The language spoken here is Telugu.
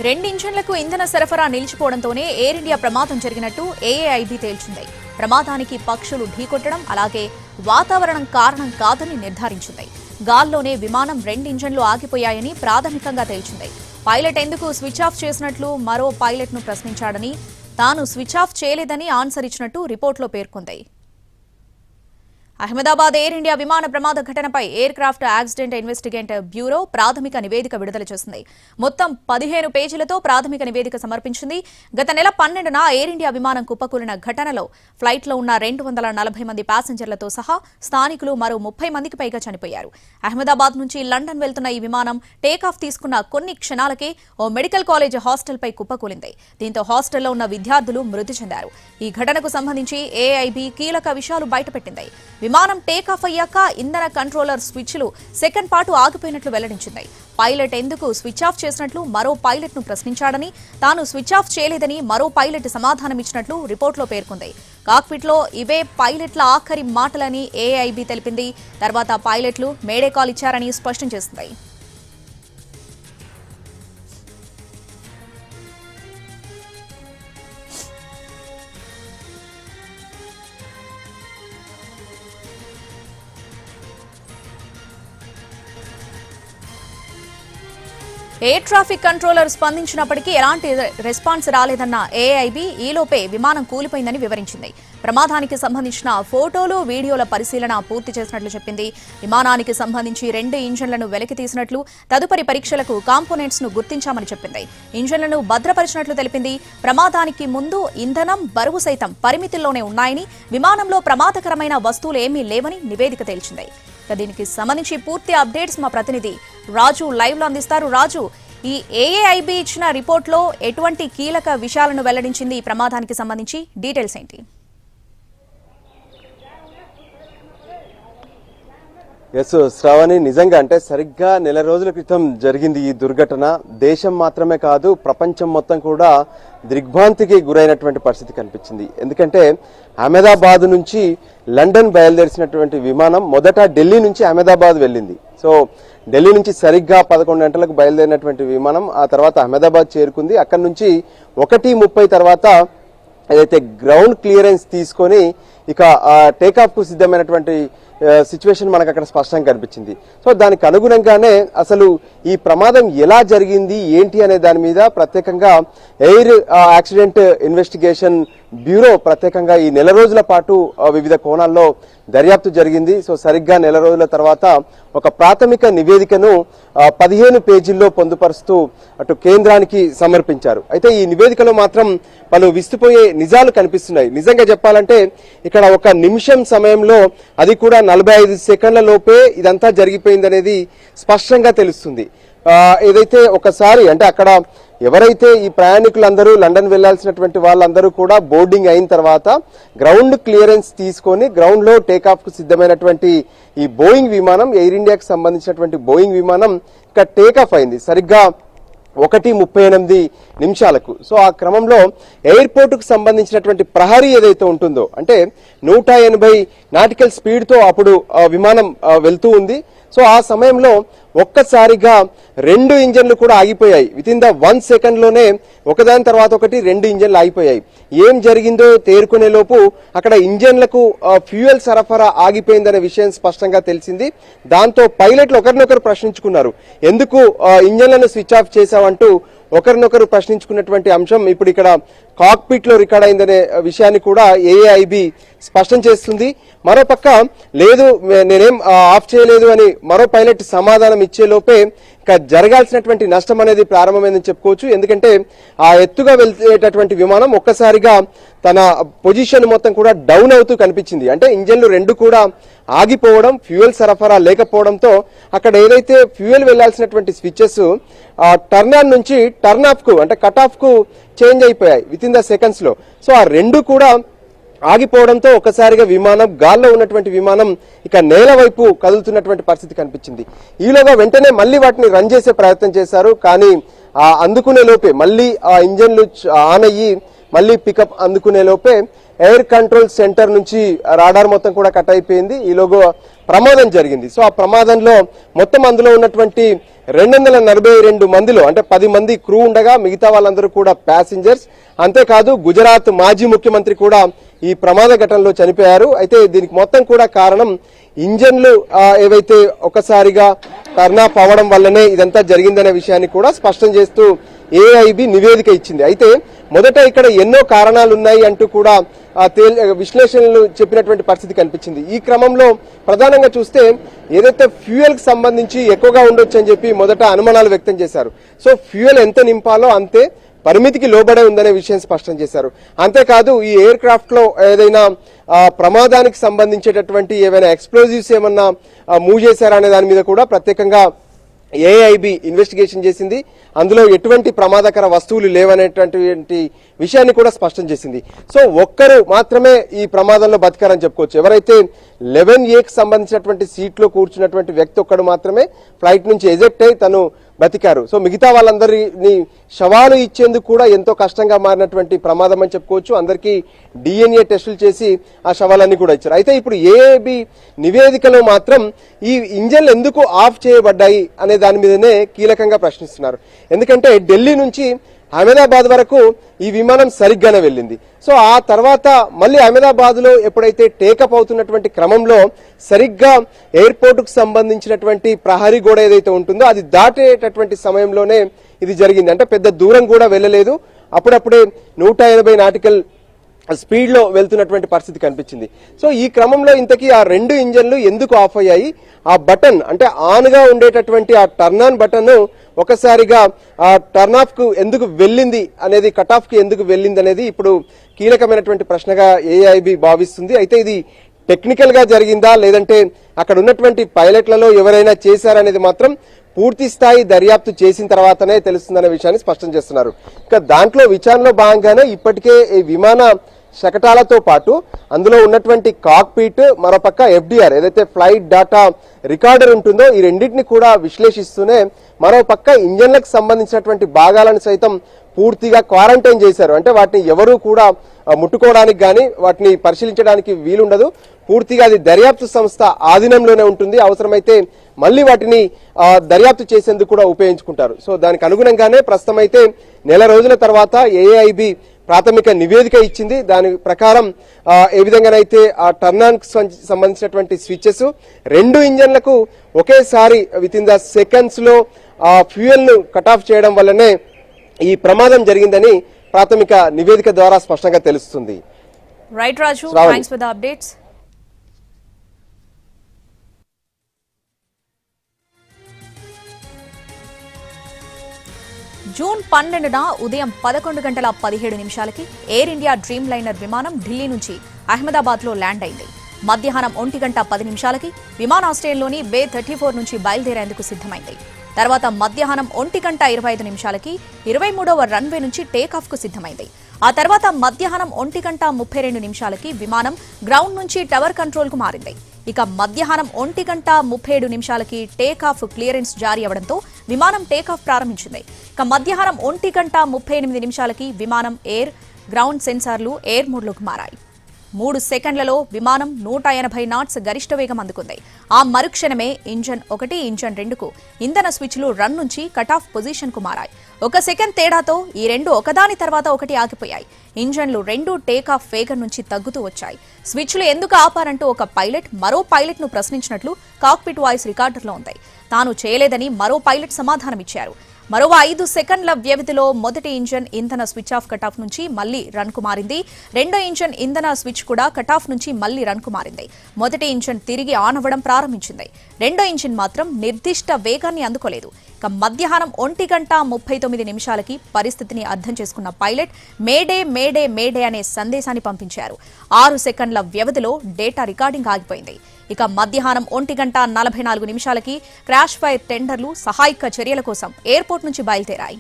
రెండు ఇంజన్లకు ఇంధన సరఫరా నిలిచిపోవడంతోనే ఎయిర్ ఇండియా ప్రమాదం జరిగినట్టు ఏఏఐబీ తేల్చింది. ప్రమాదానికి పక్షులు ఢీకొట్టడం అలాగే వాతావరణం కారణం కాదని నిర్ధారించింది. గాల్లోనే విమానం రెండు ఇంజన్లు ఆగిపోయాయని ప్రాథమికంగా తేల్చింది. పైలట్ ఎందుకు స్విచ్ ఆఫ్ చేసినట్లు మరో పైలట్ను ప్రశ్నించాడని, తాను స్విచ్ ఆఫ్ చేయలేదని ఆన్సర్ ఇచ్చినట్టు రిపోర్టులో పేర్కొంది. అహ్మదాబాద్ ఎయిర్ ఇండియా విమాన ప్రమాద ఘటనపై air craft accident investigate bureau ప్రాథమిక నివేదిక విడుదల చేసింది. మొత్తం 15 పేజీలతో ప్రాథమిక నివేదిక సమర్పించింది. గత నెల 12న ఎయిర్ ఇండియా విమానం కుప్పకూలిన ఘటనలో ఫ్లైట్లో ఉన్న 240 మంది ప్యాసింజర్లతో సహా స్థానికులు మరో 30 మందికి పైగా చనిపోయారు. అహ్మదాబాద్ నుంచి లండన్ వెళ్తున్న ఈ విమానం టేకాఫ్ తీసుకున్న కొన్ని క్షణాలకే ఓ మెడికల్ కాలేజ్ హాస్టల్పై కుప్పకూలింది. దీంతో హాస్టల్లో ఉన్న విద్యార్థులు మృతి చెందారు. ఈ ఘటనకు సంబంధించి ఏఐబీ కీలక విషయాలు బయటపెట్టింది. విమానం టేకాఫ్ అయ్యాక ఇంధన కంట్రోలర్ స్విచ్లు సెకండ్ పాటు ఆగిపోయినట్లు వెల్లడించింది. పైలట్ ఎందుకు స్విచ్ ఆఫ్ చేసినట్లు మరో పైలట్ ను ప్రశ్నించాడని, తాను స్విచ్ ఆఫ్ చేయలేదని మరో పైలట్ సమాధానమిచ్చినట్లు రిపోర్టులో పేర్కొంది. కాక్పిట్ లో ఇవే పైలట్ల ఆఖరి మాటలని ఏఐబీ తెలిపింది. తర్వాత పైలట్లు మేడే కాల్ ఇచ్చారని స్పష్టం చేసింది. ఎయిర్ ట్రాఫిక్ కంట్రోలర్ స్పందించినప్పటికీ ఎలాంటి రెస్పాన్స్ రాలేదన్న ఏఐబీ ఈలోపే విమానం కూలిపోయిందని వివరించింది. ప్రమాదానికి సంబంధించిన ఫోటోలు, వీడియోల పరిశీలన పూర్తి చేసినట్లు చెప్పింది. విమానానికి సంబంధించి 2 ఇంజన్లను వెలికి తీసినట్లు, తదుపరి పరీక్షలకు కాంపోనెంట్స్ ను గుర్తించామని చెప్పింది. ఇంజన్లను భద్రపరిచినట్లు తెలిపింది. ప్రమాదానికి ముందు ఇంధనం, బరువు సైతం పరిమితుల్లోనే ఉన్నాయని, విమానంలో ప్రమాదకరమైన వస్తువులు ఏమీ లేవని నివేదిక తేల్చింది. దీనికి సంబంధించి పూర్తి అప్డేట్స్ మా ప్రతినిధి రాజు లైవ్ లో అందిస్తారు. రాజు, ఈ ఏఐబీ ఇచ్చిన రిపోర్ట్ లో ఎటువంటి కీలక విషయాలను వెల్లడించింది? ఈ ప్రమాదానికి సంబంధించి డీటెయిల్స్ ఏంటి? శ్రావణి, నిజంగా అంటే సరిగ్గా నెల రోజుల క్రితం జరిగింది ఈ దుర్ఘటన. దేశం మాత్రమే కాదు, ప్రపంచం మొత్తం కూడా దిగ్భ్రాంతికి గురైనటువంటి పరిస్థితి కనిపించింది. ఎందుకంటే అహ్మదాబాద్ నుంచి లండన్ బయలుదేరిసినటువంటి విమానం మొదట ఢిల్లీ నుంచి అహ్మదాబాద్ వెళ్ళింది. సో ఢిల్లీ నుంచి సరిగ్గా 11 గంటలకు బయలుదేరినటువంటి విమానం ఆ తర్వాత అహ్మదాబాద్ చేరుకుంది. అక్కడి నుంచి 1:30 తర్వాత ఏదైతే గ్రౌండ్ క్లియరెన్స్ తీసుకొని ఇక టేకాఫ్ కు సిద్ధమైనటువంటి సిచ్యువేషన్ మనకు అక్కడ స్పష్టంగా కనిపించింది. సో దానికి అనుగుణంగానే అసలు ఈ ప్రమాదం ఎలా జరిగింది ఏంటి అనే దాని మీద ప్రత్యేకంగా ఎయిర్ యాక్సిడెంట్ ఇన్వెస్టిగేషన్ బ్యూరో ప్రత్యేకంగా ఈ నెల రోజుల పాటు వివిధ కోణాల్లో దర్యాప్తు జరిగింది. సో సరిగ్గా నెల రోజుల తర్వాత ఒక ప్రాథమిక నివేదికను 15 పేజీల్లో పొందుపరుస్తూ అటు కేంద్రానికి సమర్పించారు. అయితే ఈ నివేదికలో మాత్రం పలు విస్తుపోయే నిజాలు కనిపిస్తున్నాయి. నిజంగా చెప్పాలంటే ఇక్కడ ఒక నిమిషం సమయంలో, అది కూడా 45 సెకండ్ల లోపే ఇదంతా జరిగిపోయిందనేది స్పష్టంగా తెలుస్తుంది. ఏదైతే ఒకసారి అంటే అక్కడ ఎవరైతే ఈ ప్రయాణికులందరూ లండన్ వెళ్లాల్సినటువంటి వాళ్ళందరూ కూడా బోర్డింగ్ అయిన తర్వాత గ్రౌండ్ క్లియరెన్స్ తీసుకొని గ్రౌండ్ లో టేకాఫ్ కు సిద్ధమైనటువంటి ఈ బోయింగ్ విమానం, ఎయిర్ ఇండియాకి సంబంధించినటువంటి బోయింగ్ విమానం ఇక్కడ టేకాఫ్ అయింది సరిగ్గా 1:38 సో ఆ క్రమంలో ఎయిర్పోర్ట్ కు సంబంధించినటువంటి ప్రహరీ ఏదైతే ఉంటుందో, అంటే 180 నాటికల్ స్పీడ్ తో అప్పుడు విమానం వెళ్తూ ఉంది. సో ఆ సమయంలో ఒక్కసారిగా 2 ఇంజన్లు కూడా ఆగిపోయాయి. వితిన్ ద 1 సెకండ్ లోనే ఒకదాని తర్వాత ఒకటి 2 ఇంజన్లు ఆగిపోయాయి. ఏం జరిగిందో తేరుకునే లోపు అక్కడ ఇంజన్లకు ఫ్యూయల్ సరఫరా ఆగిపోయిందనే విషయం స్పష్టంగా తెలిసింది. దాంతో పైలట్లు ఒకరినొకరు ప్రశ్నించుకున్నారు, ఎందుకు ఇంజన్లను స్విచ్ ఆఫ్ చేశావంటూ ఒకరినొకరు ప్రశ్నించుకున్నటువంటి అంశం ఇప్పుడు ఇక్కడ కాక్పిట్ లో రికార్డ్ అయిందనే విషయాన్ని కూడా ఏఐబీ స్పష్టం చేస్తుంది. మరోపక్క లేదు నేనేం ఆఫ్ చేయలేదు అని మరో పైలట్ సమాధానం ఇచ్చే లోపే ఇక జరగాల్సినటువంటి నష్టం అనేది ప్రారంభమైందని చెప్పుకోవచ్చు. ఎందుకంటే ఆ ఎత్తుగా వెళ్తేటటువంటి విమానం ఒక్కసారిగా తన పొజిషన్ మొత్తం కూడా డౌన్ అవుతూ కనిపించింది. అంటే ఇంజన్లు 2 కూడా ఆగిపోవడం, ఫ్యూయల్ సరఫరా లేకపోవడంతో అక్కడ ఏదైతే ఫ్యూయల్ వెళ్లాల్సినటువంటి స్విచెస్ టర్న్ ఆన్ నుంచి టర్న్ ఆఫ్ కు అంటే కట్ ఆఫ్ కు చేంజ్ అయిపోయాయి విత్ ఇన్ ద సెకండ్స్ లో. సో ఆ 2 కూడా ఆగిపోవడంతో ఒకసారిగా విమానం, గాల్లో ఉన్నటువంటి విమానం ఇక నేల వైపు కదులుతున్నటువంటి పరిస్థితి కనిపించింది. ఈలోగా వెంటనే మళ్ళీ వాటిని రన్ చేసే ప్రయత్నం చేశారు. కానీ అందుకునే లోపే మళ్ళీ ఆ ఇంజన్లు ఆన్ అయ్యి మళ్ళీ పికప్ అందుకునే లోపే ఎయిర్ కంట్రోల్ సెంటర్ నుంచి రాడార్ మొత్తం కూడా కట్ అయిపోయింది. ఈలోగా ప్రమాదం జరిగింది. సో ఆ ప్రమాదంలో మొత్తం అందులో ఉన్నటువంటి 242 మందిలో అంటే 10 మంది క్రూ ఉండగా మిగతా వాళ్ళందరూ కూడా ప్యాసింజర్స్. అంతేకాదు గుజరాత్ మాజీ ముఖ్యమంత్రి కూడా ఈ ప్రమాద ఘటనలో చనిపోయారు. అయితే దీనికి మొత్తం కూడా కారణం ఇంజన్లు ఏవైతే ఒకసారిగా టర్న్ ఆఫ్ అవ్వడం వల్లనే ఇదంతా జరిగిందనే విషయాన్ని కూడా స్పష్టం చేస్తూ ఏఐబి నివేదిక ఇచ్చింది. అయితే మొదట ఇక్కడ ఎన్నో కారణాలు ఉన్నాయి అంటూ కూడా విశ్లేషణలు చెప్పినటువంటి పరిస్థితి కనిపించింది. ఈ క్రమంలో ప్రధానంగా చూస్తే ఏదైతే ఫ్యూయల్ కి సంబంధించి ఎక్కువగా ఉండొచ్చు అని చెప్పి మొదట అనుమానాలు వ్యక్తం చేశారు. సో ఫ్యూయల్ ఎంత నింపాలో అంతే పరిమితికి లోబడే ఉందనే విషయం స్పష్టం చేశారు. అంతేకాదు ఈ ఎయిర్ క్రాఫ్ట్ లో ఏదైనా ప్రమాదానికి సంబంధించేటటువంటి ఏవైనా ఎక్స్ప్లోజివ్స్ ఏమన్నా మూవ్ చేశారా అనే దాని మీద కూడా ప్రత్యేకంగా ఏఐబి ఇన్వెస్టిగేషన్ చేసింది. అందులో ఎటువంటి ప్రమాదకర వస్తువులు లేవనేటువంటి విషయాన్ని కూడా స్పష్టం చేసింది. సో ఒక్కరు మాత్రమే ఈ ప్రమాదంలో బతికారని చెప్పుకోవచ్చు. ఎవరైతే 11A సంబంధించినటువంటి సీట్లో కూర్చున్నటువంటి వ్యక్తి ఒక్కడు మాత్రమే ఫ్లైట్ నుంచి ఎజెక్ట్ అయి తను బతికారు. సో మిగతా వాళ్ళందరినీ శవాలు ఇచ్చేందుకు కూడా ఎంతో కష్టంగా మారినటువంటి ప్రమాదం అని చెప్పుకోవచ్చు. అందరికీ DNA టెస్టులు చేసి ఆ శవాలన్నీ కూడా ఇచ్చారు. అయితే ఇప్పుడు ఏఐబి నివేదికలో మాత్రం ఈ ఇంజన్లు ఎందుకు ఆఫ్ చేయబడ్డాయి అనే దాని మీదనే కీలకంగా ప్రశ్నిస్తున్నారు. ఎందుకంటే ఢిల్లీ నుంచి అహ్మదాబాద్ వరకు ఈ విమానం సరిగ్గానే వెళ్ళింది. సో ఆ తర్వాత మళ్ళీ అహ్మదాబాద్ లో ఎప్పుడైతే టేకప్ అవుతున్నటువంటి క్రమంలో సరిగ్గా ఎయిర్పోర్ట్ కు సంబంధించినటువంటి ప్రహరీ గోడ ఏదైతే ఉంటుందో అది దాటేటటువంటి సమయంలోనే ఇది జరిగింది. అంటే పెద్ద దూరం కూడా వెళ్ళలేదు. అప్పుడప్పుడే 180 నాటికల్ స్పీడ్ లో వెళ్తున్నటువంటి పరిస్థితి కనిపించింది. సో ఈ క్రమంలో ఇంతకీ ఆ 2 ఇంజన్లు ఎందుకు ఆఫ్ అయ్యాయి, ఆ బటన్ అంటే ఆన్ గా ఉండేటటువంటి ఆ టర్న్ ఆన్ బటన్ ఒకసారిగా ఆ టర్న్ ఆఫ్ కు ఎందుకు వెళ్ళింది అనేది, కట్ ఆఫ్ కి ఎందుకు వెళ్ళింది అనేది ఇప్పుడు కీలకమైనటువంటి ప్రశ్నగా ఏఐబి భావిస్తుంది. అయితే ఇది టెక్నికల్ గా జరిగిందా లేదంటే అక్కడ ఉన్నటువంటి పైలట్లలో ఎవరైనా చేశారనేది మాత్రం పూర్తి స్థాయి దర్యాప్తు చేసిన తర్వాతనే తెలుస్తుందనే విషయాన్ని స్పష్టం చేస్తున్నారు. ఇక దాంట్లో విచారణలో భాగంగానే ఇప్పటికే ఈ విమాన శకటాలతో పాటు అందులో ఉన్నటువంటి కాక్పీట్, మరోపక్క FDR ఏదైతే ఫ్లైట్ డాటా రికార్డర్ ఉంటుందో ఈ రెండింటిని కూడా విశ్లేషిస్తూనే మరోపక్క ఇంజన్లకు సంబంధించినటువంటి భాగాలను సైతం పూర్తిగా క్వారంటైన్ చేశారు. అంటే వాటిని ఎవరూ కూడా ముట్టుకోవడానికి కానీ వాటిని పరిశీలించడానికి వీలుండదు. పూర్తిగా అది దర్యాప్తు సంస్థ ఆధీనంలోనే ఉంటుంది. అవసరమైతే మళ్ళీ వాటిని దర్యాప్తు చేసేందుకు కూడా ఉపయోగించుకుంటారు. సో దానికి అనుగుణంగానే ప్రస్తుతం అయితే నెల రోజుల తర్వాత ఏఐబి ప్రాథమిక నివేదిక ఇచ్చింది. దాని ప్రకారం ఏ విధంగానైతే ఆ టర్న్ ఆన్ సంబంధించినటువంటి స్విచెస్ 2 ఇంజన్లకు ఒకేసారి విత్ ఇన్ ద సెకండ్స్ లో ఫ్యూయల్ ను కట్ ఆఫ్ చేయడం వల్లనే ఈ ప్రమాదం జరిగిందని ప్రాథమిక నివేదిక ద్వారా స్పష్టంగా తెలుస్తుంది. Right Raju, thanks for the updates. June 12న ఉదయం 11:17 ఎయిర్ ఇండియా డ్రీమ్ లైనర్ విమానం ఢిల్లీ నుంచి అహ్మదాబాద్ లో ల్యాండ్ అయింది. మధ్యాహ్నం 1:10 విమానాశ్రయంలోని బే 34 నుంచి బయలుదేరేందుకు సిద్ధమైంది. తర్వాత మధ్యాహ్నం 1:25 23వ రన్వే నుంచి టేకాఫ్ కు సిద్ధమైంది. ఆ తర్వాత మధ్యాహ్నం 1:32 విమానం గ్రౌండ్ నుంచి టవర్ కంట్రోల్ కు మారింది. ఇక మధ్యాహ్నం 1:37 టేకాఫ్ క్లియరెన్స్ జారీ అవడంతో విమానం టేకాఫ్ ప్రారంభించింది. ఇక మధ్యాహ్నం 1:38 విమానం ఎయిర్, గ్రౌండ్ సెన్సార్లు ఎయిర్ మోడ్లోకి మారాయి. 3 సెకండ్లలో విమానం 180 నాట్స్ గరిష్ట వేగం అందుకుంది. ఆ మరుక్షణమే ఇంజన్ 1, ఇంజన్ 2కు ఇంధన స్విచ్లు రన్ నుంచి కట్ ఆఫ్ పొజిషన్ కు మారాయి. 1 సెకండ్ తేడాతో ఈ రెండు ఒకదాని తర్వాత ఒకటి ఆగిపోయాయి. ఇంజన్లు 2 టేకాఫ్ వేగం నుంచి తగ్గుతూ వచ్చాయి. స్విచ్లు ఎందుకు ఆపారంటూ ఒక పైలట్ మరో పైలట్ ను ప్రశ్నించినట్లు కాక్పిట్ వాయిస్ రికార్డర్లో ఉంది. తాను చేయలేదని మరో పైలట్ సమాధానమిచ్చారు. మరో 5 సెకండ్ల వ్యవధిలో మొదటి ఇంజన్ ఇంధన స్విచ్ ఆఫ్ కట్ ఆఫ్ నుంచి మళ్లీ రన్ కు మారింది. రెండో ఇంజన్ ఇంధన స్విచ్ కూడా కట్ ఆఫ్ నుంచి మళ్లీ రన్ కు మారింది. మొదటి ఇంజన్ తిరిగి ఆన్ అవ్వడం ప్రారంభించింది. రెండో ఇంజన్ మాత్రం నిర్దిష్ట వేగాన్ని అందుకోలేదు. ఇక మధ్యాహ్నం 1:39 పరిస్థితిని అర్థం చేసుకున్న పైలట్ మేడే మేడే మేడే అనే సందేశాన్ని పంపించారు. 6 సెకండ్ల వ్యవధిలో డేటా రికార్డింగ్ ఆగిపోయింది. ఇక మధ్యాహ్నం 1:44 క్రాష్ ఫైర్ టెండర్లు సహాయక చర్యల కోసం ఎయిర్పోర్ట్ నుంచి బయలుదేరాయి.